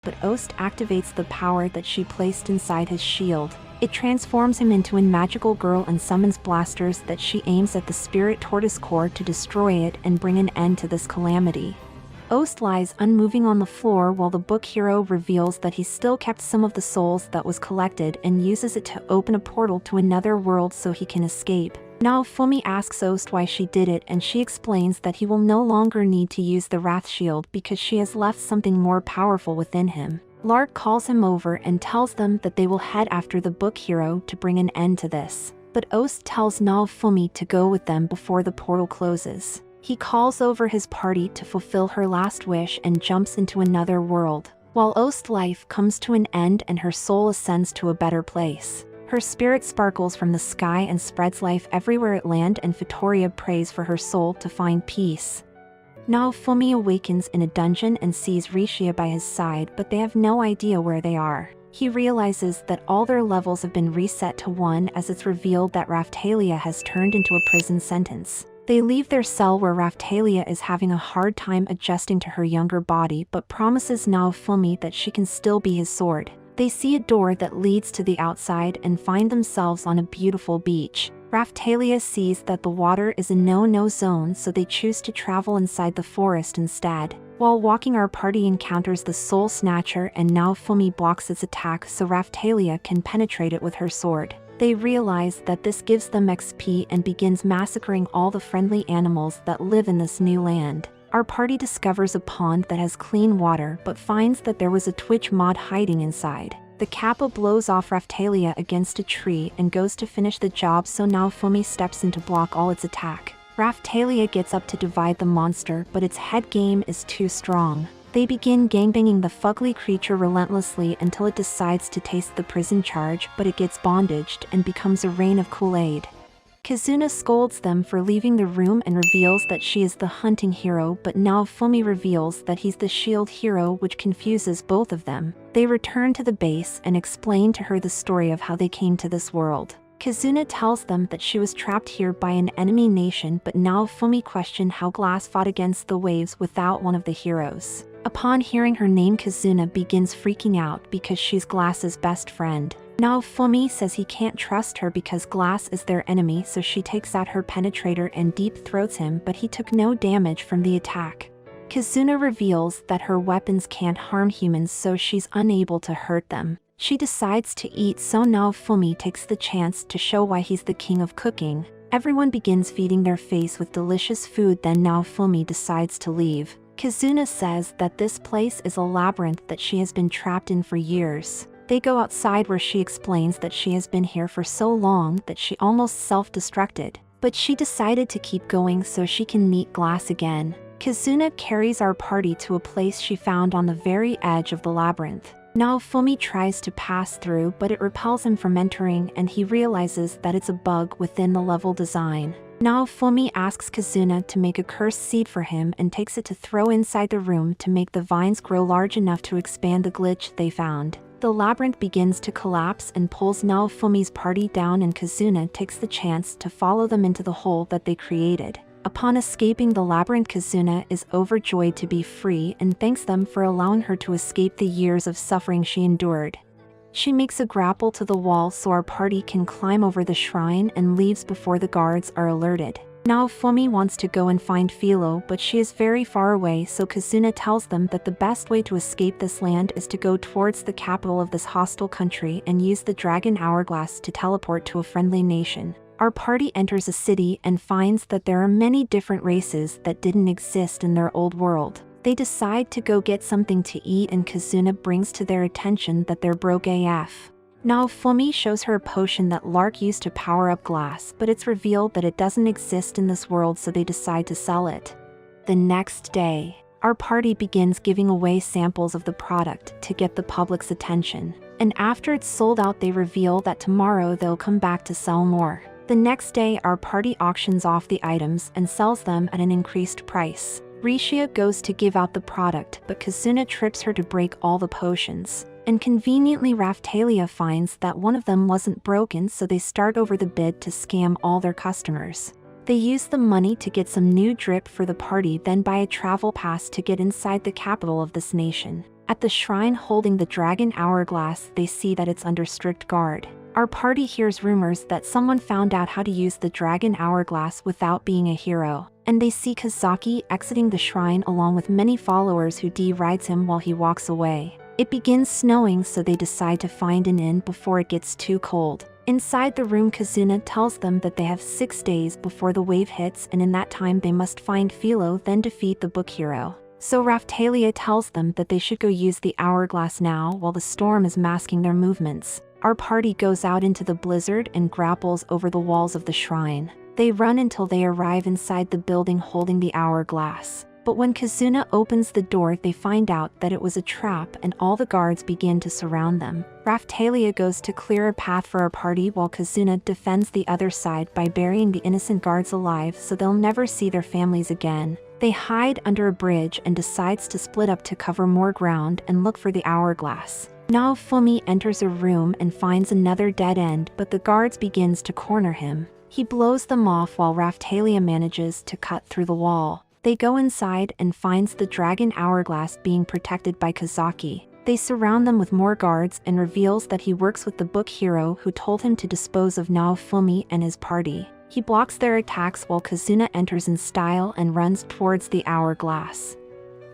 but Ost activates the power that she placed inside his shield. It transforms him into a magical girl and summons blasters that she aims at the spirit tortoise core to destroy it and bring an end to this calamity. Ost lies unmoving on the floor while the book hero reveals that he still kept some of the souls that was collected and uses it to open a portal to another world so he can escape. Naofumi asks Ost why she did it, and she explains that he will no longer need to use the Wrath Shield because she has left something more powerful within him. Lark calls him over and tells them that they will head after the book hero to bring an end to this. But Ost tells Naofumi to go with them before the portal closes. He calls over his party to fulfill her last wish and jumps into another world. While Ost's life comes to an end and her soul ascends to a better place. Her spirit sparkles from the sky and spreads life everywhere it lands, and Vittoria prays for her soul to find peace. Naofumi awakens in a dungeon and sees Rishia by his side, but they have no idea where they are. He realizes that all their levels have been reset to 1 as it's revealed that Raphtalia has turned into a prison sentence. They leave their cell where Raphtalia is having a hard time adjusting to her younger body but promises Naofumi that she can still be his sword. They see a door that leads to the outside and find themselves on a beautiful beach. Raphtalia sees that the water is a no-no zone, so they choose to travel inside the forest instead. While walking, our party encounters the Soul Snatcher and Naofumi blocks its attack so Raphtalia can penetrate it with her sword. They realize that this gives them XP and begins massacring all the friendly animals that live in this new land. Our party discovers a pond that has clean water but finds that there was a Twitch mod hiding inside. The Kappa blows off Raphtalia against a tree and goes to finish the job, so Naofumi steps in to block all its attack. Raphtalia gets up to divide the monster, but its head game is too strong. They begin gangbanging the fugly creature relentlessly until it decides to taste the prison charge, but it gets bondaged and becomes a rain of Kool-Aid. Kazuna scolds them for leaving the room and reveals that she is the hunting hero, but Naofumi reveals that he's the shield hero, which confuses both of them. They return to the base and explain to her the story of how they came to this world. Kazuna tells them that she was trapped here by an enemy nation, but Naofumi questions how Glass fought against the waves without one of the heroes. Upon hearing her name, Kazuna begins freaking out because she's Glass's best friend. Naofumi says he can't trust her because Glass is their enemy, so she takes out her penetrator and deep throats him, but he took no damage from the attack. Kazuna reveals that her weapons can't harm humans, so she's unable to hurt them. She decides to eat, so Naofumi takes the chance to show why he's the king of cooking. Everyone begins feeding their face with delicious food, then Naofumi decides to leave. Kazuna says that this place is a labyrinth that she has been trapped in for years. They go outside where she explains that she has been here for so long that she almost self-destructed. But she decided to keep going so she can meet Glass again. Kazuna carries our party to a place she found on the very edge of the labyrinth. Naofumi tries to pass through, but it repels him from entering, and he realizes that it's a bug within the level design. Naofumi asks Kazuna to make a cursed seed for him and takes it to throw inside the room to make the vines grow large enough to expand the glitch they found. The labyrinth begins to collapse and pulls Naofumi's party down, and Kazuna takes the chance to follow them into the hole that they created. Upon escaping the labyrinth, Kazuna is overjoyed to be free and thanks them for allowing her to escape the years of suffering she endured. She makes a grapple to the wall so our party can climb over the shrine and leaves before the guards are alerted. Naofumi wants to go and find Filo, but she is very far away, so Kazuna tells them that the best way to escape this land is to go towards the capital of this hostile country and use the dragon hourglass to teleport to a friendly nation. Our party enters a city and finds that there are many different races that didn't exist in their old world. They decide to go get something to eat, and Kazuna brings to their attention that they're broke AF. Naofumi shows her a potion that Lark used to power up Glass, but it's revealed that it doesn't exist in this world, so they decide to sell it. The next day, our party begins giving away samples of the product to get the public's attention, and after it's sold out they reveal that tomorrow they'll come back to sell more. The next day, our party auctions off the items and sells them at an increased price. Rishia goes to give out the product, but Kazuna trips her to break all the potions. And conveniently, Raphtalia finds that one of them wasn't broken, so they start over the bid to scam all their customers. They use the money to get some new drip for the party, then buy a travel pass to get inside the capital of this nation. At the shrine holding the dragon hourglass, they see that it's under strict guard. Our party hears rumors that someone found out how to use the dragon hourglass without being a hero, and they see Kazaki exiting the shrine along with many followers who derides him while he walks away. It begins snowing, so they decide to find an inn before it gets too cold. Inside the room, Kazuna tells them that they have 6 days before the wave hits, and in that time they must find Filo, then defeat the book hero. So Raphtalia tells them that they should go use the hourglass now while the storm is masking their movements. Our party goes out into the blizzard and grapples over the walls of the shrine. They run until they arrive inside the building holding the hourglass. But when Kazuna opens the door, they find out that it was a trap and all the guards begin to surround them. Raphtalia goes to clear a path for our party while Kazuna defends the other side by burying the innocent guards alive so they'll never see their families again. They hide under a bridge and decides to split up to cover more ground and look for the hourglass. Naofumi enters a room and finds another dead end, but the guards begins to corner him. He blows them off while Raphtalia manages to cut through the wall. They go inside and finds the dragon hourglass being protected by Kazaki. They surround them with more guards and reveals that he works with the book hero who told him to dispose of Naofumi and his party. He blocks their attacks while Kazuna enters in style and runs towards the hourglass.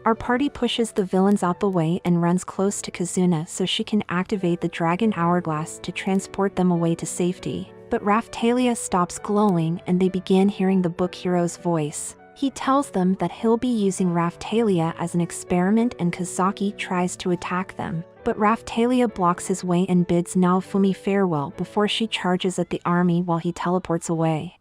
Our party pushes the villains out the way and runs close to Kazuna so she can activate the dragon hourglass to transport them away to safety. But Raphtalia stops glowing and they begin hearing the book hero's voice. He tells them that he'll be using Raphtalia as an experiment and Kazaki tries to attack them. But Raphtalia blocks his way and bids Naofumi farewell before she charges at the army while he teleports away.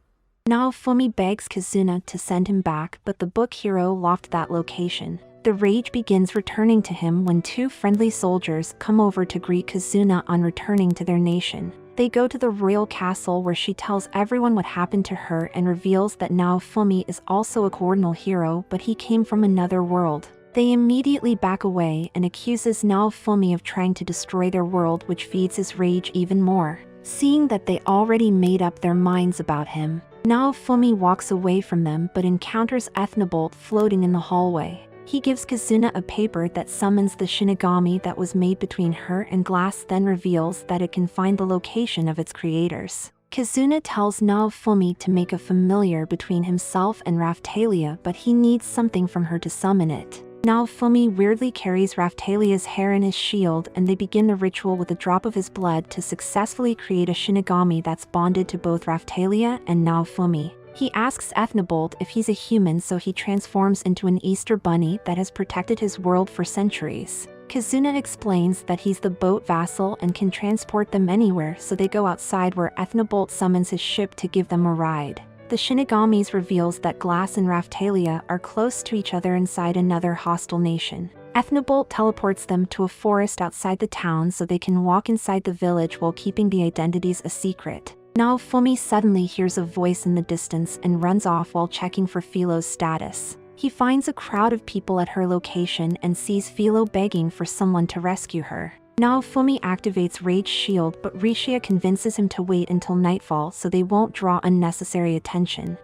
Naofumi begs Kazuna to send him back, but the book hero left that location. The rage begins returning to him when 2 friendly soldiers come over to greet Kazuna on returning to their nation. They go to the royal castle where she tells everyone what happened to her and reveals that Naofumi is also a cardinal hero, but he came from another world. They immediately back away and accuses Naofumi of trying to destroy their world, which feeds his rage even more. Seeing that they already made up their minds about him, Naofumi walks away from them but encounters Ethnabolt floating in the hallway. He gives Kazuna a paper that summons the Shinigami that was made between her and Glass, then reveals that it can find the location of its creators. Kazuna tells Naofumi to make a familiar between himself and Raphtalia, but he needs something from her to summon it. Naofumi weirdly carries Raphtalia's hair in his shield and they begin the ritual with a drop of his blood to successfully create a Shinigami that's bonded to both Raphtalia and Naofumi. He asks Ethnabolt if he's a human, so he transforms into an Easter bunny that has protected his world for centuries. Kazuna explains that he's the boat vassal and can transport them anywhere, so they go outside where Ethnabolt summons his ship to give them a ride. The Shinigamis reveals that Glass and Raphtalia are close to each other inside another hostile nation. Ethnabolt teleports them to a forest outside the town so they can walk inside the village while keeping the identities a secret. Naofumi suddenly hears a voice in the distance and runs off while checking for Filo's status. He finds a crowd of people at her location and sees Filo begging for someone to rescue her. Naofumi activates Rage Shield, but Rishia convinces him to wait until nightfall so they won't draw unnecessary attention.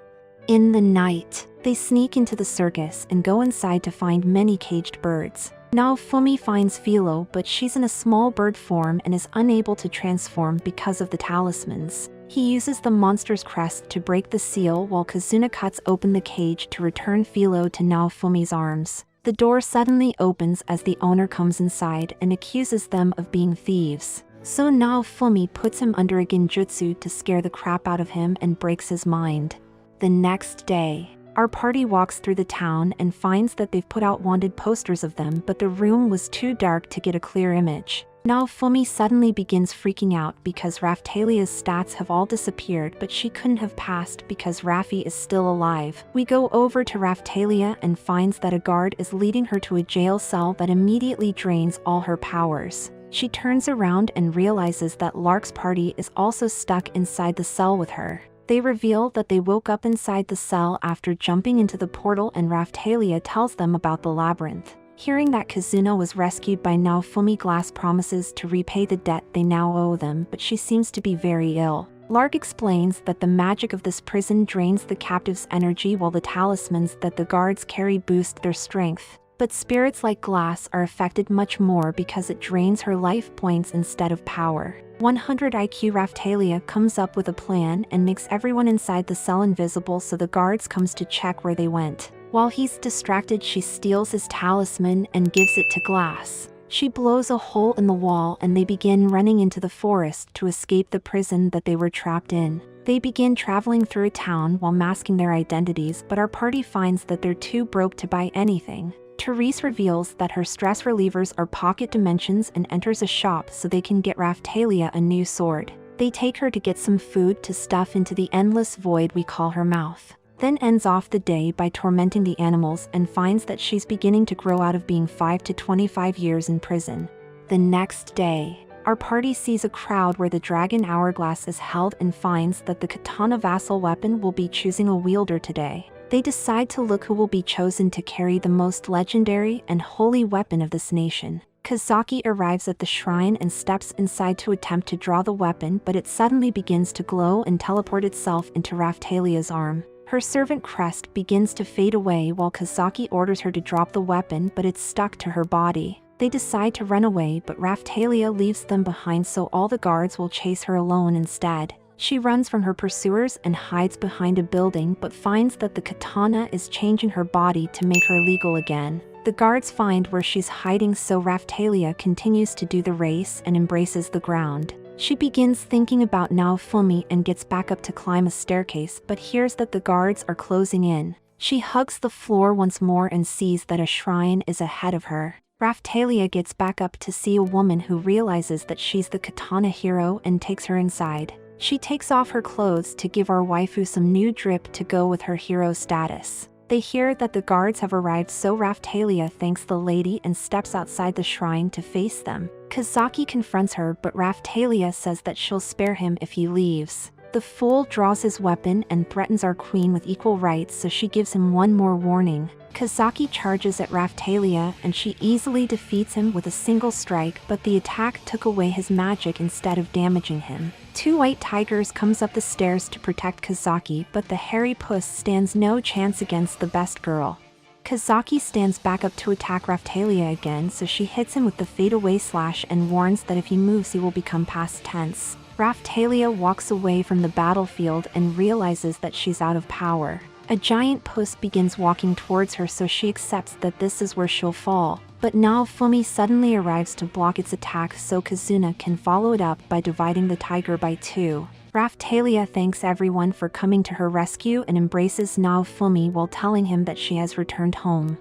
In the night, they sneak into the circus and go inside to find many caged birds. Naofumi finds Filo, but she's in a small bird form and is unable to transform because of the talismans. He uses the monster's crest to break the seal while Kazuna cuts open the cage to return Filo to Naofumi's arms. The door suddenly opens as the owner comes inside and accuses them of being thieves. So Naofumi puts him under a genjutsu to scare the crap out of him and breaks his mind. The next day, our party walks through the town and finds that they've put out wanted posters of them, but the room was too dark to get a clear image. Naofumi suddenly begins freaking out because Raphtalia's stats have all disappeared, but she couldn't have passed because Raffi is still alive. We go over to Raphtalia and finds that a guard is leading her to a jail cell that immediately drains all her powers. She turns around and realizes that Lark's party is also stuck inside the cell with her. They reveal that they woke up inside the cell after jumping into the portal, and Raphtalia tells them about the labyrinth. Hearing that Kazuna was rescued by Naofumi, Glass promises to repay the debt they now owe them, but she seems to be very ill. Lark explains that the magic of this prison drains the captive's energy while the talismans that the guards carry boost their strength. But spirits like glass are affected much more because it drains her life points instead of power. 100 IQ Raphtalia comes up with a plan and makes everyone inside the cell invisible so the guards comes to check where they went. While he's distracted, she steals his talisman and gives it to Glass. She blows a hole in the wall and they begin running into the forest to escape the prison that they were trapped in. They begin traveling through a town while masking their identities, but our party finds that they're too broke to buy anything. Therese reveals that her stress relievers are pocket dimensions and enters a shop so they can get Raphtalia a new sword. They take her to get some food to stuff into the endless void we call her mouth. Then ends off the day by tormenting the animals and finds that she's beginning to grow out of being 5 to 25 years in prison. The next day, our party sees a crowd where the dragon hourglass is held and finds that the Katana vassal weapon will be choosing a wielder today. They decide to look who will be chosen to carry the most legendary and holy weapon of this nation. Kazaki arrives at the shrine and steps inside to attempt to draw the weapon, but it suddenly begins to glow and teleport itself into Raphtalia's arm. Her servant crest begins to fade away while Kazaki orders her to drop the weapon, but it's stuck to her body. They decide to run away, but Raphtalia leaves them behind so all the guards will chase her alone instead. She runs from her pursuers and hides behind a building, but finds that the katana is changing her body to make her legal again. The guards find where she's hiding, so Raphtalia continues to do the race and embraces the ground. She begins thinking about Naofumi and gets back up to climb a staircase, but hears that the guards are closing in. She hugs the floor once more and sees that a shrine is ahead of her. Raphtalia gets back up to see a woman who realizes that she's the katana hero and takes her inside. She takes off her clothes to give our waifu some new drip to go with her hero status. They hear that the guards have arrived, so Raphtalia thanks the lady and steps outside the shrine to face them. Kazaki confronts her, but Raphtalia says that she'll spare him if he leaves. The fool draws his weapon and threatens our queen with equal rights, so she gives him one more warning. Kazaki charges at Raphtalia and she easily defeats him with a single strike, but the attack took away his magic instead of damaging him. 2 white tigers comes up the stairs to protect Kazaki, but the hairy puss stands no chance against the best girl. Kazaki stands back up to attack Raphtalia again, so she hits him with the fadeaway slash and warns that if he moves he will become past tense. Raphtalia walks away from the battlefield and realizes that she's out of power. A giant puss begins walking towards her, so she accepts that this is where she'll fall. But Naofumi suddenly arrives to block its attack, so Kazuna can follow it up by dividing the tiger by 2. Raphtalia thanks everyone for coming to her rescue and embraces Naofumi while telling him that she has returned home.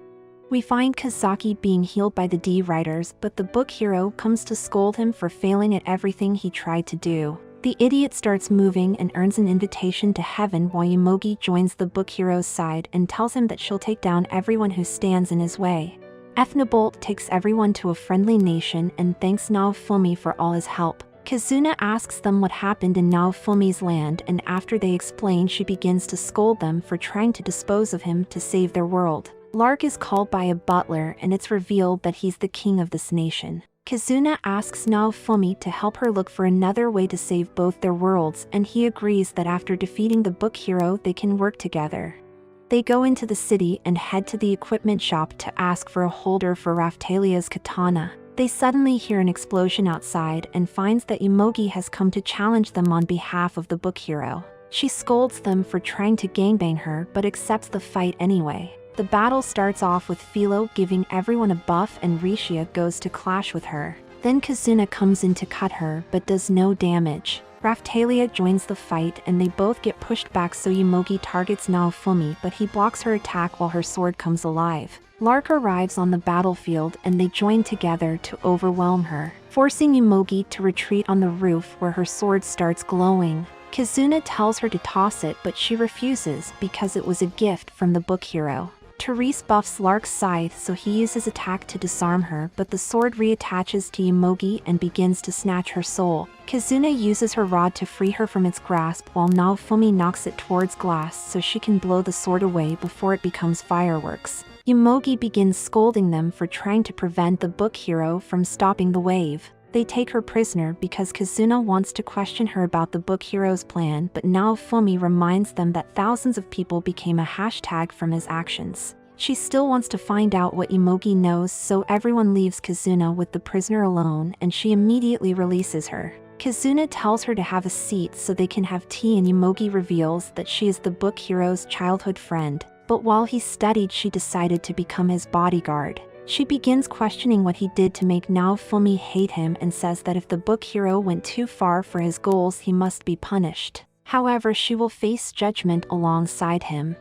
We find Kazaki being healed by the D-Riders, but the book hero comes to scold him for failing at everything he tried to do. The idiot starts moving and earns an invitation to heaven, while Yomogi joins the book hero's side and tells him that she'll take down everyone who stands in his way. Ethnabolt takes everyone to a friendly nation and thanks Naofumi for all his help. Kazuna asks them what happened in Naofumi's land, and after they explain, she begins to scold them for trying to dispose of him to save their world. Lark is called by a butler and it's revealed that he's the king of this nation. Kazuna asks Naofumi to help her look for another way to save both their worlds, and he agrees that after defeating the book hero they can work together. They go into the city and head to the equipment shop to ask for a holder for Raphtalia's katana. They suddenly hear an explosion outside and finds that Yomogi has come to challenge them on behalf of the book hero. She scolds them for trying to gangbang her, but accepts the fight anyway. The battle starts off with Filo giving everyone a buff and Rishia goes to clash with her. Then Kazuna comes in to cut her, but does no damage. Raphtalia joins the fight and they both get pushed back, so Yomogi targets Naofumi, but he blocks her attack while her sword comes alive. Lark arrives on the battlefield and they join together to overwhelm her, forcing Yomogi to retreat on the roof where her sword starts glowing. Kazuna tells her to toss it, but she refuses because it was a gift from the book hero. Therese buffs Lark's scythe, so he uses attack to disarm her, but the sword reattaches to Yomogi and begins to snatch her soul. Kazuna uses her rod to free her from its grasp, while Naofumi knocks it towards Glass so she can blow the sword away before it becomes fireworks. Yomogi begins scolding them for trying to prevent the book hero from stopping the wave. They take her prisoner because Kazuna wants to question her about the book hero's plan, but Naofumi reminds them that thousands of people became a hashtag from his actions. She still wants to find out what Imogi knows, so everyone leaves Kazuna with the prisoner alone and she immediately releases her. Kazuna tells her to have a seat so they can have tea, and Imogi reveals that she is the book hero's childhood friend, but while he studied she decided to become his bodyguard. She begins questioning what he did to make Naofumi hate him and says that if the book hero went too far for his goals he must be punished. However, she will face judgment alongside him.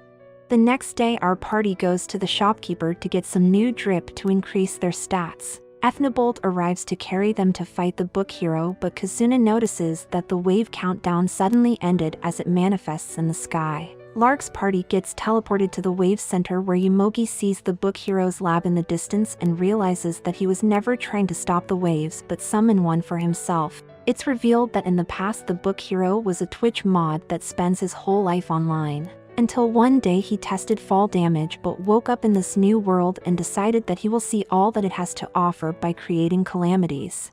The next day our party goes to the shopkeeper to get some new drip to increase their stats. Ethnabolt arrives to carry them to fight the book hero, but Kazuna notices that the wave countdown suddenly ended as it manifests in the sky. Lark's party gets teleported to the wave center where Imogi sees the book hero's lab in the distance and realizes that he was never trying to stop the waves but summon one for himself. It's revealed that in the past the book hero was a Twitch mod that spends his whole life online. Until one day he tested fall damage but woke up in this new world and decided that he will see all that it has to offer by creating calamities.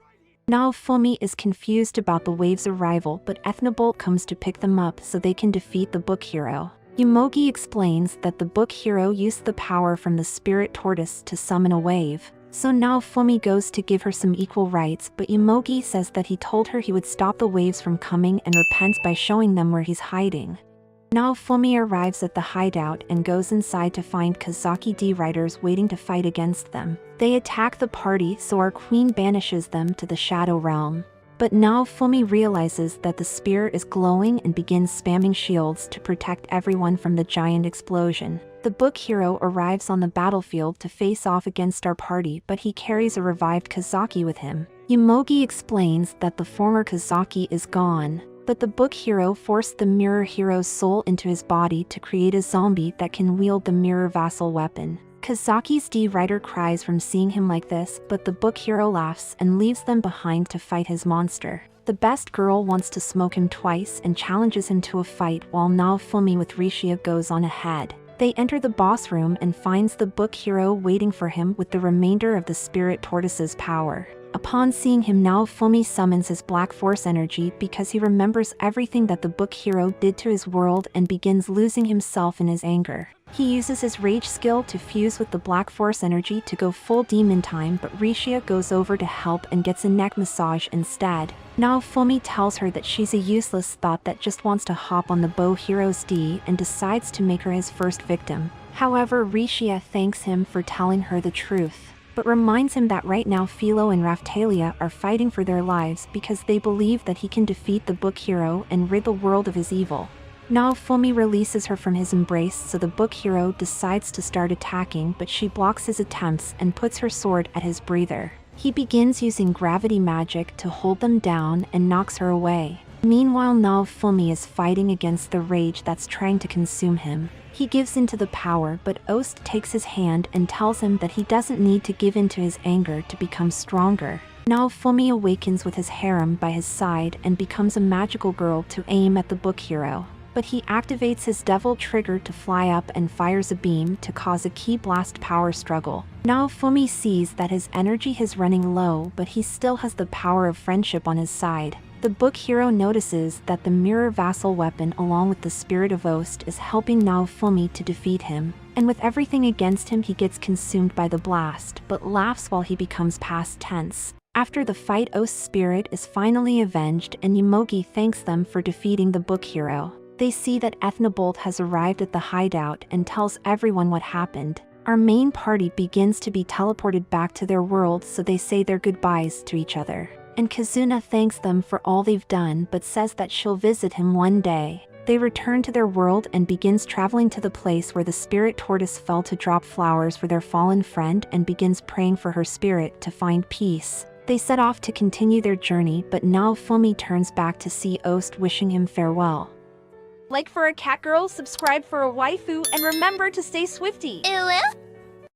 Naofumi is confused about the wave's arrival, but Ethnabolt comes to pick them up so they can defeat the book hero. Imogi explains that the book hero used the power from the spirit tortoise to summon a wave. So Naofumi goes to give her some equal rights, but Imogi says that he told her he would stop the waves from coming and repents by showing them where he's hiding. Naofumi arrives at the hideout and goes inside to find Kazaki D riders waiting to fight against them. They attack the party, so our queen banishes them to the Shadow Realm. But Naofumi realizes that the spear is glowing and begins spamming shields to protect everyone from the giant explosion. The book hero arrives on the battlefield to face off against our party, but he carries a revived Kazaki with him. Imogi explains that the former Kazaki is gone, but the book hero forced the mirror hero's soul into his body to create a zombie that can wield the mirror vassal weapon. Kazaki's D rider cries from seeing him like this, but the book hero laughs and leaves them behind to fight his monster. The best girl wants to smoke him twice and challenges him to a fight, while Naofumi with Rishia goes on ahead. They enter the boss room and finds the book hero waiting for him with the remainder of the spirit tortoise's power. Upon seeing him, Naofumi summons his black force energy because he remembers everything that the book hero did to his world and begins losing himself in his anger. He uses his rage skill to fuse with the black force energy to go full demon time, but Rishia goes over to help and gets a neck massage instead. Naofumi tells her that she's a useless thought that just wants to hop on the bow hero's D and decides to make her his first victim. However, Rishia thanks him for telling her the truth, but reminds him that right now Filo and Raphtalia are fighting for their lives because they believe that he can defeat the book hero and rid the world of his evil. Naofumi releases her from his embrace, so the book hero decides to start attacking, but she blocks his attempts and puts her sword at his breather. He begins using gravity magic to hold them down and knocks her away. Meanwhile, Naofumi is fighting against the rage that's trying to consume him. He gives in to the power, but Ost takes his hand and tells him that he doesn't need to give in to his anger to become stronger. Naofumi awakens with his harem by his side and becomes a magical girl to aim at the book hero. But he activates his devil trigger to fly up and fires a beam to cause a ki blast power struggle. Naofumi sees that his energy is running low, but he still has the power of friendship on his side. The book hero notices that the mirror vassal weapon along with the spirit of Ost is helping Naofumi to defeat him, and with everything against him he gets consumed by the blast, but laughs while he becomes past tense. After the fight, Ost's spirit is finally avenged and Imogi thanks them for defeating the book hero. They see that Ethnabolt has arrived at the hideout and tells everyone what happened. Our main party begins to be teleported back to their world, so they say their goodbyes to each other. And Kazuna thanks them for all they've done but says that she'll visit him one day. They return to their world and begins traveling to the place where the spirit tortoise fell to drop flowers for their fallen friend and begins praying for her spirit to find peace. They set off to continue their journey, but Naofumi turns back to see Ost wishing him farewell. Like for a cat girl, subscribe for a waifu, and remember to stay swifty. Ooh.